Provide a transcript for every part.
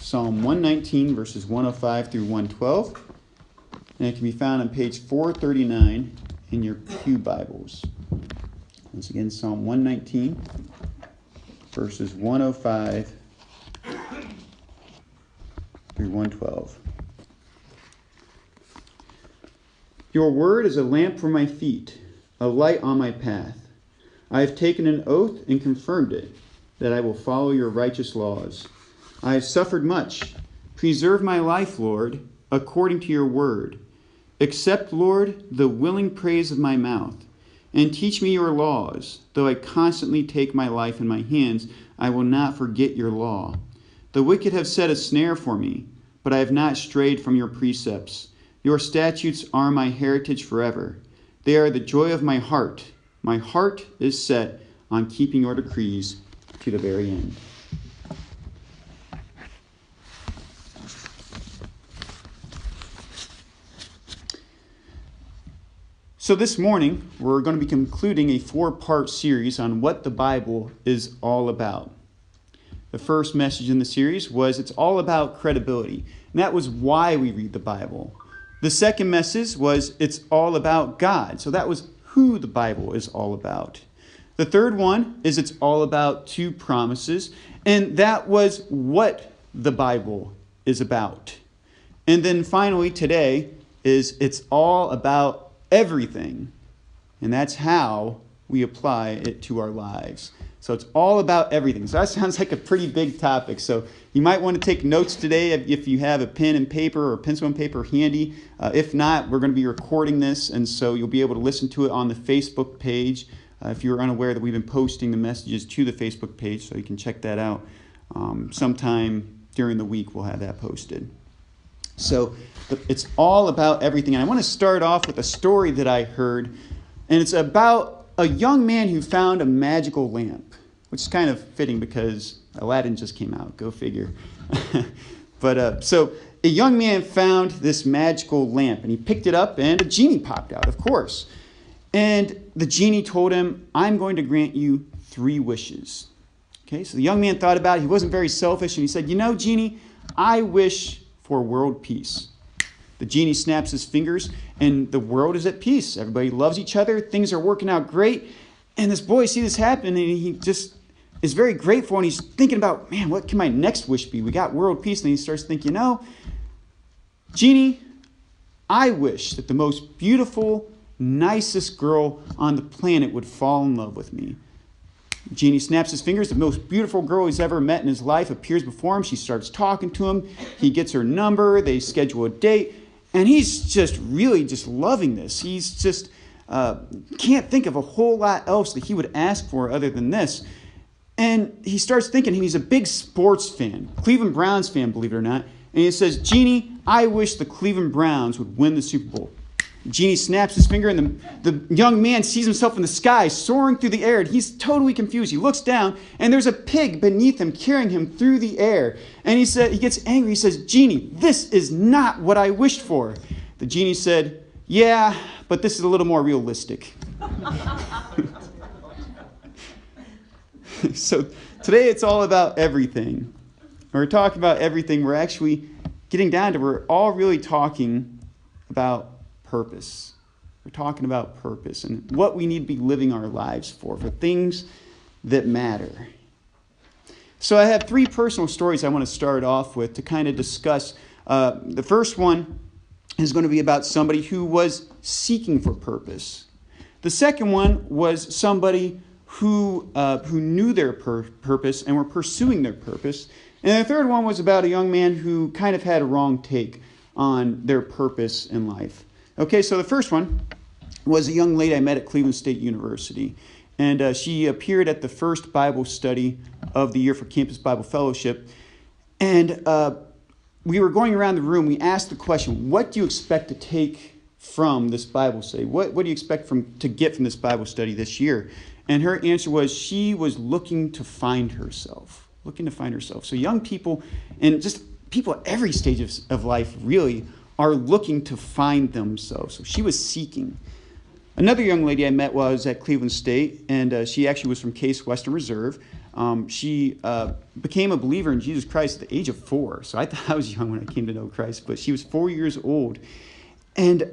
Psalm 119, verses 105 through 112. And it can be found on page 439 in your pew Bibles. Once again, Psalm 119, verses 105 through 112. Your word is a lamp for my feet, a light on my path. I have taken an oath and confirmed it, that I will follow your righteous laws. I have suffered much. Preserve my life, Lord, according to your word. Accept, Lord, the willing praise of my mouth, and teach me your laws. Though I constantly take my life in my hands, I will not forget your law. The wicked have set a snare for me, but I have not strayed from your precepts. Your statutes are my heritage forever. They are the joy of my heart. My heart is set on keeping your decrees to the very end. So this morning, we're going to be concluding a 4-part series on what the Bible is all about. The first message in the series was it's all about credibility, and that was why we read the Bible. The second message was it's all about God, so that was who the Bible is all about. The third one is it's all about 2 promises, and that was what the Bible is about. And then finally today is it's all about everything, and that's how we apply it to our lives. So it's all about everything. So that sounds like a pretty big topic. So you might want to take notes today if you have a pen and paper or pencil and paper handy. If not, we're going to be recording this, and so you'll be able to listen to it on the Facebook page. If you're unaware that we've been posting the messages to the Facebook page, so you can check that out. Sometime during the week we'll have that posted. So it's all about everything. And I want to start off with a story that I heard, and it's about a young man who found a magical lamp, which is kind of fitting because Aladdin just came out. Go figure. So a young man found this magical lamp, and he picked it up, and a genie popped out, of course. And the genie told him, I'm going to grant you 3 wishes. Okay, so the young man thought about it. He wasn't very selfish, and he said, genie, I wish for world peace. The genie snaps his fingers, and the world is at peace. Everybody loves each other. Things are working out great. And this boy sees this happen, and he just is very grateful, and he's thinking about, man, what can my next wish be? We got world peace. And he starts thinking, genie, I wish that the most beautiful, nicest girl on the planet would fall in love with me. Genie snaps his fingers. The most beautiful girl he's ever met in his life appears before him. She starts talking to him. He gets her number. They schedule a date. And he's just really just loving this. He's just can't think of a whole lot else that he would ask for other than this. And he starts thinking, he's a big sports fan, Cleveland Browns fan, believe it or not. And he says, Genie, I wish the Cleveland Browns would win the Super Bowl. Genie snaps his finger, and the young man sees himself in the sky, soaring through the air, and he's totally confused. He looks down, and there's a pig beneath him, carrying him through the air. And he gets angry. He says, Genie, this is not what I wished for. The genie said, yeah, but this is a little more realistic. So today it's all about everything. When we're talking about everything, we're actually getting down to, we're all really talking about purpose. We're talking about purpose and what we need to be living our lives for things that matter. So I have 3 personal stories I want to start off with to kind of discuss. The first one is going to be about somebody who was seeking for purpose. The second one was somebody who knew their purpose and were pursuing their purpose. And the third one was about a young man who kind of had a wrong take on their purpose in life. Okay, so the first one was a young lady I met at Cleveland State University. And she appeared at the first Bible study of the year for Campus Bible Fellowship. And we were going around the room. We asked the question, what do you expect to take from this Bible study? What do you expect to get from this Bible study this year? And her answer was she was looking to find herself. So young people, and just people at every stage of life really, are looking to find themselves. So she was seeking. Another young lady I met while I was at Cleveland State, and she actually was from Case Western Reserve. She became a believer in Jesus Christ at the age of 4. So I thought I was young when I came to know Christ, but she was 4 years old. And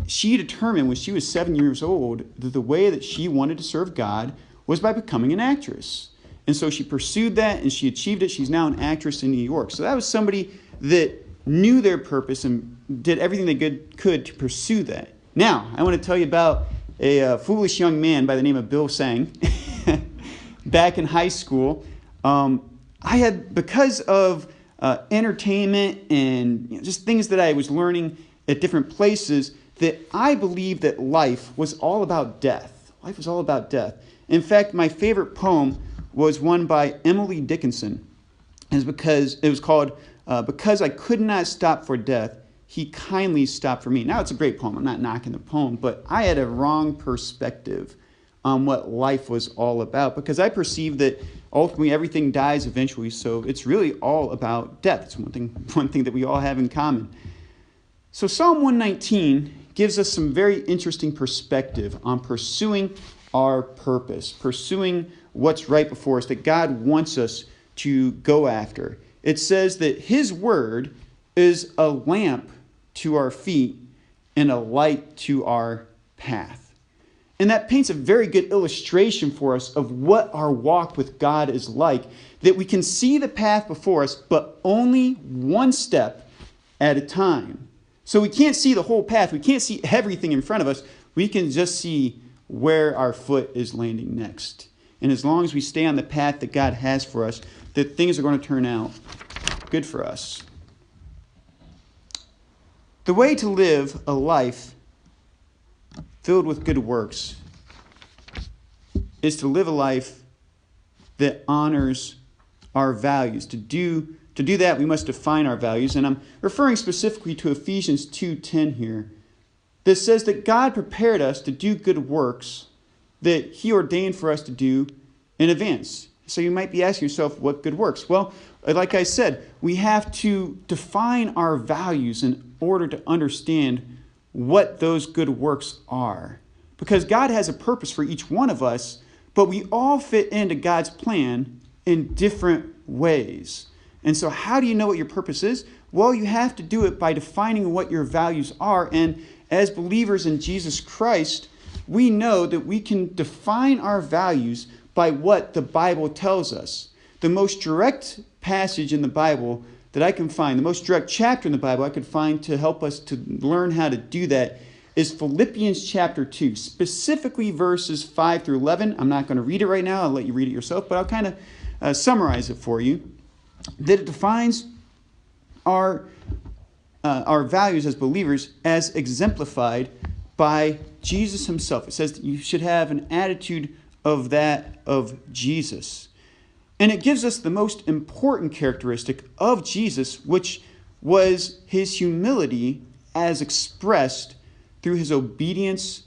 she determined when she was 7 years old that the way that she wanted to serve God was by becoming an actress. And so she pursued that and she achieved it. She's now an actress in New York. So that was somebody that knew their purpose and did everything they could to pursue that. Now, I want to tell you about a foolish young man by the name of Bill Sang. Back in high school, I had, because of entertainment and just things that I was learning at different places, that I believed that life was all about death. Life was all about death. In fact, my favorite poem was one by Emily Dickinson. It was called Because I Could Not Stop for Death, He Kindly Stopped for Me. Now, it's a great poem. I'm not knocking the poem, but I had a wrong perspective on what life was all about, because I perceived that ultimately everything dies eventually, so it's really all about death. It's one thing that we all have in common. So Psalm 119 gives us some very interesting perspective on pursuing our purpose, pursuing what's right before us, that God wants us to go after. It says that His word is a lamp to our feet and a light to our path. And that paints a very good illustration for us of what our walk with God is like, that we can see the path before us, but only one step at a time. So we can't see the whole path. We can't see everything in front of us. We can just see where our foot is landing next. And as long as we stay on the path that God has for us, that things are going to turn out good for us. The way to live a life filled with good works is to live a life that honors our values. To do that, we must define our values. And I'm referring specifically to Ephesians 2:10 here. That says that God prepared us to do good works that He ordained for us to do in advance. So you might be asking yourself, what good works? Well, like I said, we have to define our values in order to understand what those good works are. Because God has a purpose for each one of us, but we all fit into God's plan in different ways. And so how do you know what your purpose is? Well, you have to do it by defining what your values are. And as believers in Jesus Christ, we know that we can define our values by what the Bible tells us. The most direct passage in the Bible that I can find, the most direct chapter in the Bible I could find to help us to learn how to do that, is Philippians chapter 2, specifically verses 5 through 11. I'm not going to read it right now. I'll let you read it yourself, but I'll kind of summarize it for you. That it defines our values as believers as exemplified by Jesus Himself. It says that you should have an attitude of that of Jesus. And it gives us the most important characteristic of Jesus, which was His humility as expressed through His obedience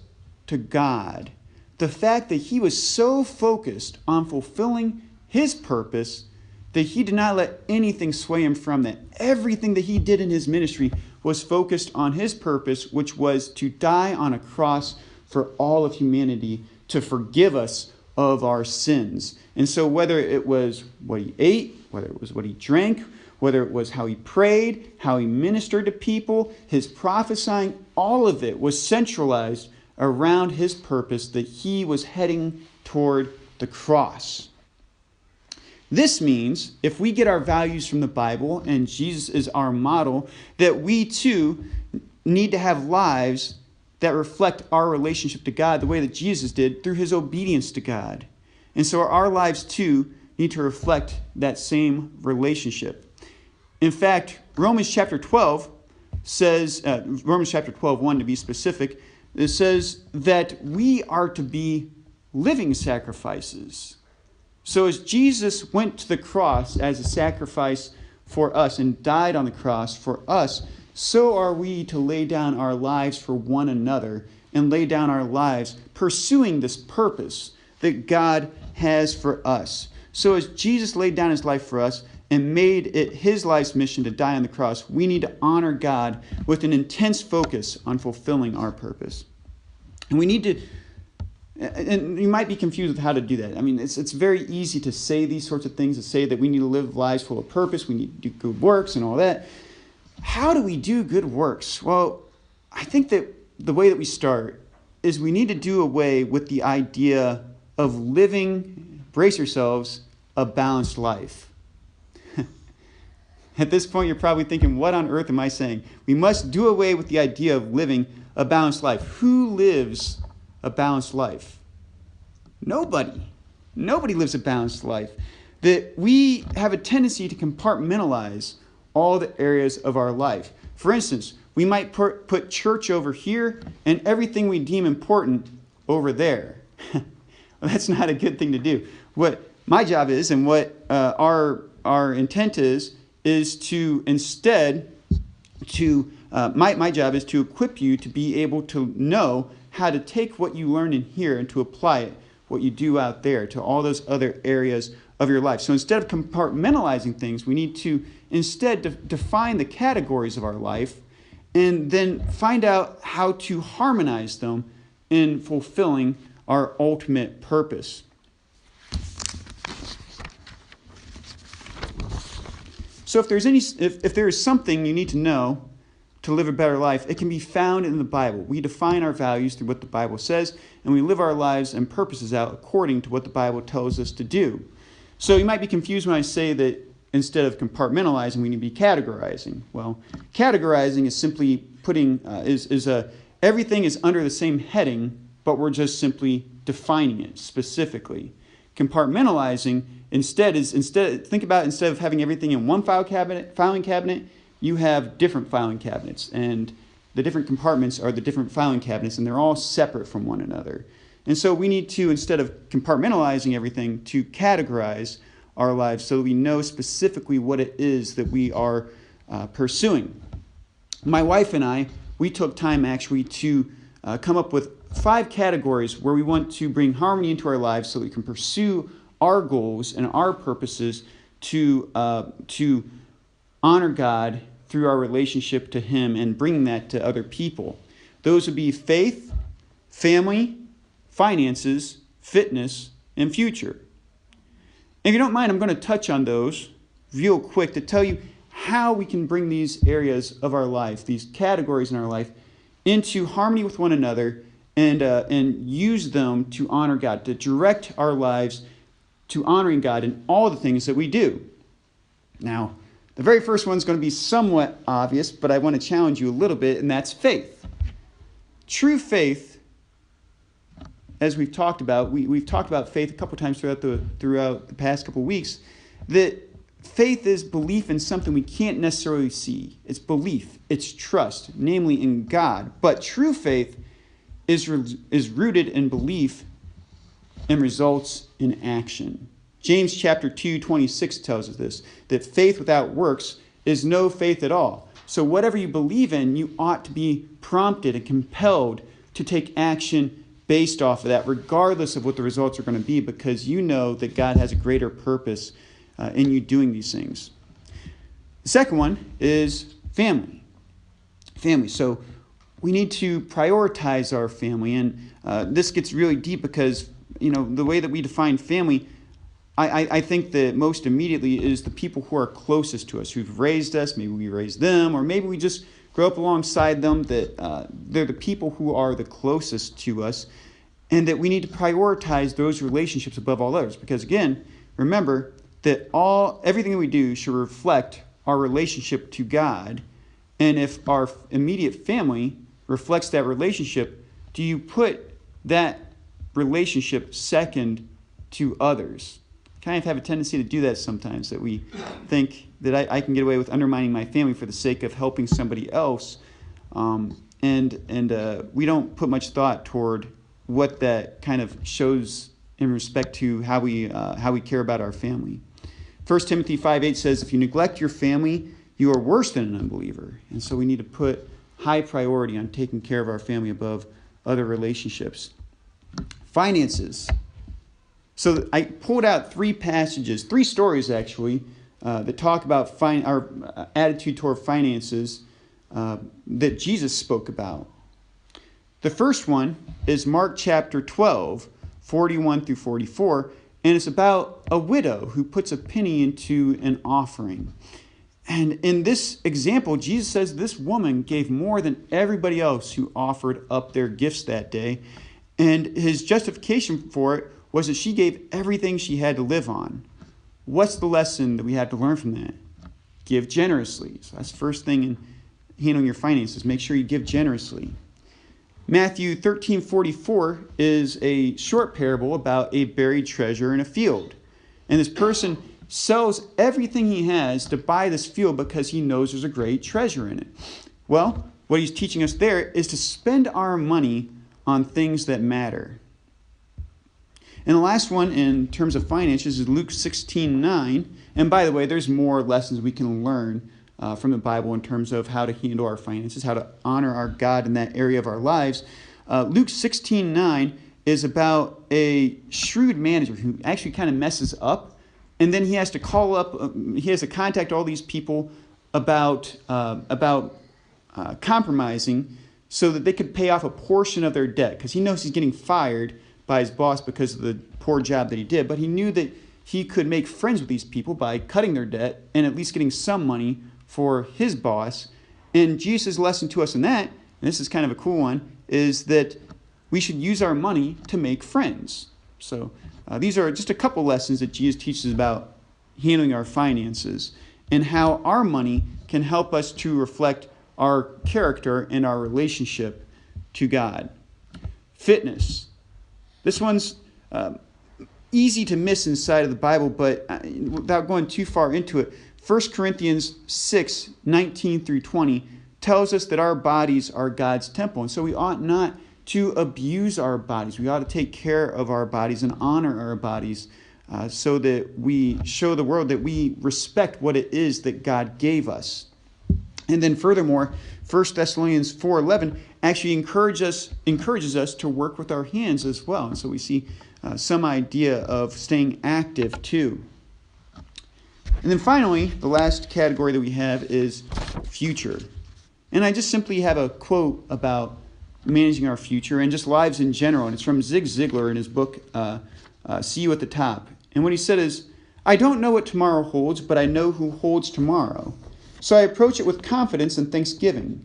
to God. The fact that He was so focused on fulfilling His purpose that He did not let anything sway Him from that. Everything that He did in His ministry was focused on His purpose, which was to die on a cross for all of humanity, to forgive us of our sins. And so whether it was what He ate, whether it was what He drank, whether it was how He prayed, how He ministered to people, His prophesying, all of it was centralized around His purpose, that He was heading toward the cross. This means if we get our values from the Bible and Jesus is our model, that we too need to have lives that reflect our relationship to God the way that Jesus did through His obedience to God. And so our lives too need to reflect that same relationship. In fact, Romans chapter 12 says, Romans chapter 12:1 to be specific, it says that we are to be living sacrifices. So as Jesus went to the cross as a sacrifice for us and died on the cross for us, so are we to lay down our lives for one another and lay down our lives pursuing this purpose that God has for us. So as Jesus laid down His life for us and made it His life's mission to die on the cross, we need to honor God with an intense focus on fulfilling our purpose. And we need to And you might be confused with how to do that. I mean, it's very easy to say these sorts of things, to say that we need to live lives full of purpose, we need to do good works and all that. How do we do good works? Well, I think that the way that we start is we need to do away with the idea of living, brace yourselves, a balanced life. At this point, you're probably thinking, what on earth am I saying? We must do away with the idea of living a balanced life. Who lives a balanced life? Nobody. Nobody lives a balanced life. That we have a tendency to compartmentalize all the areas of our life. For instance, we might put church over here and everything we deem important over there. Well, that's not a good thing to do. What my job is, and what our intent is to instead my job is to equip you to be able to know how to take what you learn in here and to apply it, what you do out there, to all those other areas of your life. So instead of compartmentalizing things, we need to instead define the categories of our life and then find out how to harmonize them in fulfilling our ultimate purpose. So if there is something you need to know to live a better life, it can be found in the Bible. We define our values through what the Bible says, and we live our lives and purposes out according to what the Bible tells us to do. So you might be confused when I say that instead of compartmentalizing, we need to be categorizing. Well, categorizing is simply putting everything is under the same heading, but we're just simply defining it specifically. Compartmentalizing instead of having everything in one filing cabinet, you have different filing cabinets, and the different compartments are the different filing cabinets, and they're all separate from one another. And so we need to, instead of compartmentalizing everything, to categorize our lives so that we know specifically what it is that we are pursuing. My wife and I, we took time actually to come up with 5 categories where we want to bring harmony into our lives so that we can pursue our goals and our purposes to honor God through our relationship to Him and bringing that to other people. Those would be faith, family, finances, fitness, and future. If you don't mind, I'm going to touch on those real quick to tell you how we can bring these areas of our life, these categories in our life, into harmony with one another and use them to honor God, to direct our lives to honoring God in all the things that we do. Now, the very first one is going to be somewhat obvious, but I want to challenge you a little bit, and that's faith. True faith, as we've talked about, we've talked about faith a couple times throughout the past couple weeks, that faith is belief in something we can't necessarily see. It's belief, it's trust, namely in God. But true faith is rooted in belief and results in action. James chapter 2:26 tells us this, that faith without works is no faith at all. So whatever you believe in, you ought to be prompted and compelled to take action based off of that, regardless of what the results are going to be, because you know that God has a greater purpose in you doing these things. The second one is family. Family. So we need to prioritize our family, and this gets really deep because, the way that we define family, I think that most immediately is the people who are closest to us, who've raised us. Maybe we raised them, or maybe we just grow up alongside them, that they're the people who are the closest to us, and that we need to prioritize those relationships above all others. Because again, remember that everything that we do should reflect our relationship to God. And if our immediate family reflects that relationship, do you put that relationship second to others? Kind of have a tendency to do that sometimes, that we think that I can get away with undermining my family for the sake of helping somebody else, and we don't put much thought toward what that kind of shows in respect to how we care about our family. 1 Timothy 5:8 says, if you neglect your family, you are worse than an unbeliever. And so we need to put high priority on taking care of our family above other relationships. Finances. So I pulled out 3 stories actually, that talk about our attitude toward finances that Jesus spoke about. The first one is Mark chapter 12, 41 through 44, and it's about a widow who puts a penny into an offering. And in this example, Jesus says this woman gave more than everybody else who offered up their gifts that day. And his justification for it was that she gave everything she had to live on. What's the lesson that we have to learn from that? Give generously. So that's the first thing in handling your finances. Make sure you give generously. Matthew 13:44 is a short parable about a buried treasure in a field. And this person sells everything he has to buy this field because he knows there's a great treasure in it. Well, what he's teaching us there is to spend our money on things that matter. And the last one in terms of finances is Luke 16:9. And by the way, there's more lessons we can learn from the Bible in terms of how to handle our finances, how to honor our God in that area of our lives. Luke 16:9 is about a shrewd manager who actually kind of messes up, and then he has to call up, he has to contact all these people about compromising so that they could pay off a portion of their debt, because he knows he's getting fired by his boss because of the poor job that he did, but he knew that he could make friends with these people by cutting their debt and at least getting some money for his boss. And Jesus' lesson to us in that, and this is kind of a cool one, is that we should use our money to make friends. So these are just a couple lessons that Jesus teaches about handling our finances and how our money can help us to reflect our character and our relationship to God. Fitness. This one's easy to miss inside of the Bible, but without going too far into it, 1 Corinthians 6:19 through 20 tells us that our bodies are God's temple. And so we ought not to abuse our bodies. We ought to take care of our bodies and honor our bodies so that we show the world that we respect what it is that God gave us. And then furthermore, 1 Thessalonians 4:11 actually encourages us to work with our hands as well. And so we see some idea of staying active too. And then finally, the last category that we have is future. And I just simply have a quote about managing our future and just lives in general. And it's from Zig Ziglar in his book, See You at the Top. And what he said is, "I don't know what tomorrow holds, but I know who holds tomorrow. So I approach it with confidence and thanksgiving.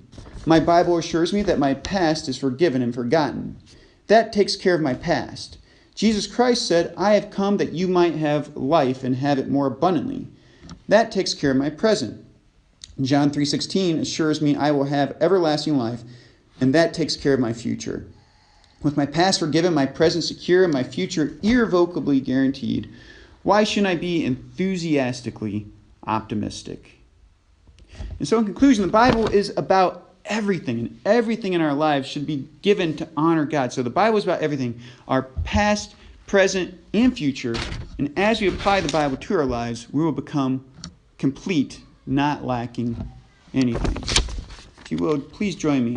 My Bible assures me that my past is forgiven and forgotten. That takes care of my past. Jesus Christ said, 'I have come that you might have life and have it more abundantly.' That takes care of my present. John 3:16 assures me I will have everlasting life, and that takes care of my future. With my past forgiven, my present secure, and my future irrevocably guaranteed, why shouldn't I be enthusiastically optimistic?" And so in conclusion, the Bible is about everything, and everything in our lives should be given to honor God. So the Bible is about everything, our past, present, and future. And as we apply the Bible to our lives, we will become complete, not lacking anything. If you will, please join me.